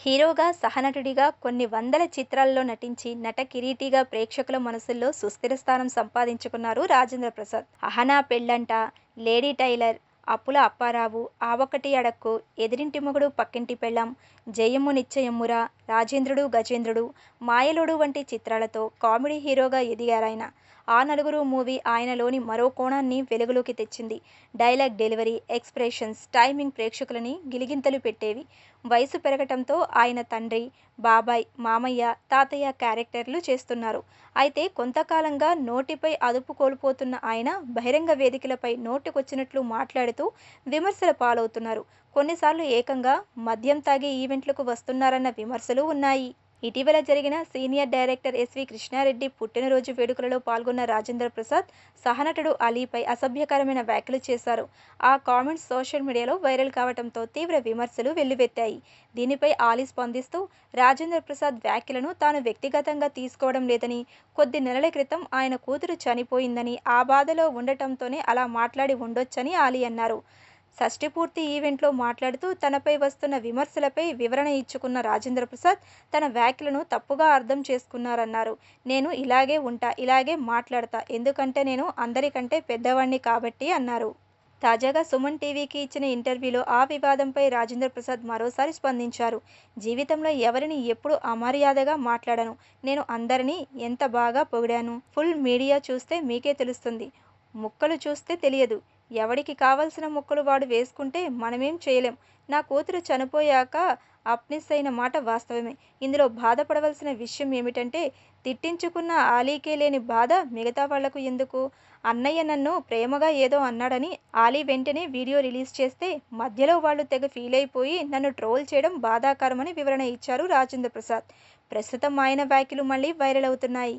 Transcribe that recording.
హీరోగా, సహనటుడిగా కొన్ని వందల చిత్రాల్లో నటించి నట కిరీటిగా ప్రేక్షకుల మనసుల్లో సుస్థిర స్థానం సంపాదించుకున్నారు రాజేంద్ర ప్రసాద్. 'అహనా పెళ్ళంట', 'లేడీ టైలర్', 'అప్పుల అప్పారావు', 'ఆవొక్కటి అడక్కు', 'ఎదిరింటి మొగుడు పక్కింటి పెళ్ళాం', 'జయము నిశ్చయమ్మురా', 'రాజేంద్రుడు గజేంద్రుడు', 'మాయలోడు' వంటి చిత్రాలతో కామెడీ హీరోగా ఎదిగారాయన. 'ఆ నలుగురు' మూవీ ఆయనలోని మరో కోణాన్ని వెలుగులోకి తెచ్చింది. డైలాగ్ డెలివరీ, ఎక్స్‌ప్రెషన్స్, టైమింగ్ ప్రేక్షకులని గిలిగింతలు పెట్టేవి. వయసు పెరగటంతో ఆయన తండ్రి, బాబాయ్, మామయ్య, తాతయ్య క్యారెక్టర్లు చేస్తున్నారు. అయితే కొంతకాలంగా నోటిపై అదుపు కోల్పోతున్న ఆయన బహిరంగ వేదికలపై నోటికొచ్చినట్లు మాట్లాడుతూ విమర్శల పాలవుతున్నారు. కొన్నిసార్లు ఏకంగా మద్యం తాగి ఈవెంట్లకు వస్తున్నారన్న విమర్శలూ ఉన్నాయి. ఇటీవల జరిగిన సీనియర్ డైరెక్టర్ ఎస్వి కృష్ణారెడ్డి పుట్టినరోజు వేడుకలలో పాల్గొన్న రాజేంద్ర ప్రసాద్ సహనటుడు అలీపై అసభ్యకరమైన వ్యాఖ్యలు చేశారు. ఆ కామెంట్స్ సోషల్ మీడియాలో వైరల్ కావడంతో తీవ్ర విమర్శలు వెల్లువెత్తాయి. దీనిపై అలీ స్పందిస్తూ రాజేంద్ర ప్రసాద్ వ్యాఖ్యలను తాను వ్యక్తిగతంగా తీసుకోవడం లేదని, కొద్ది నెలల క్రితం ఆయన కూతురు చనిపోయిందని, ఆ బాధలో ఉండటంతోనే అలా మాట్లాడి ఉండొచ్చని అలీ అన్నారు. షష్ఠిపూర్తి ఈవెంట్లో మాట్లాడుతూ తనపై వస్తున్న విమర్శలపై వివరణ ఇచ్చుకున్న రాజేంద్ర ప్రసాద్ తన వ్యాఖ్యలను తప్పుగా అర్థం చేసుకున్నారన్నారు. నేను ఇలాగే ఉంటా, ఇలాగే మాట్లాడతా, ఎందుకంటే నేను అందరికంటే పెద్దవాణ్ణి కాబట్టి అన్నారు. తాజాగా సుమన్ టీవీకి ఇచ్చిన ఇంటర్వ్యూలో ఆ వివాదంపై రాజేంద్ర ప్రసాద్ మరోసారి స్పందించారు. జీవితంలో ఎవరిని ఎప్పుడూ అమర్యాదగా మాట్లాడను. నేను అందరినీ ఎంత బాగా పొగిడాను. ఫుల్ మీడియా చూస్తే మీకే తెలుస్తుంది. ముక్కలు చూస్తే తెలియదు. ఎవడికి కావలసిన ముక్కలు వాడు వేసుకుంటే మనమేం చేయలేం. నా కూతురు చనిపోయాక అప్నిస్ అయిన మాట వాస్తవమే. ఇందులో బాధపడవలసిన విషయం ఏమిటంటే తిట్టించుకున్న అలీకే లేని బాధ మిగతా వాళ్లకు ఎందుకు? అన్నయ్య నన్ను ప్రేమగా ఏదో అన్నాడని అలీ వెంటనే వీడియో రిలీజ్ చేస్తే మధ్యలో వాళ్ళు తెగ ఫీల్ అయిపోయి నన్ను ట్రోల్ చేయడం బాధాకరమని వివరణ ఇచ్చారు రాజేంద్ర ప్రసాద్. ప్రస్తుతం ఆయన వ్యాఖ్యలు మళ్లీ వైరల్ అవుతున్నాయి.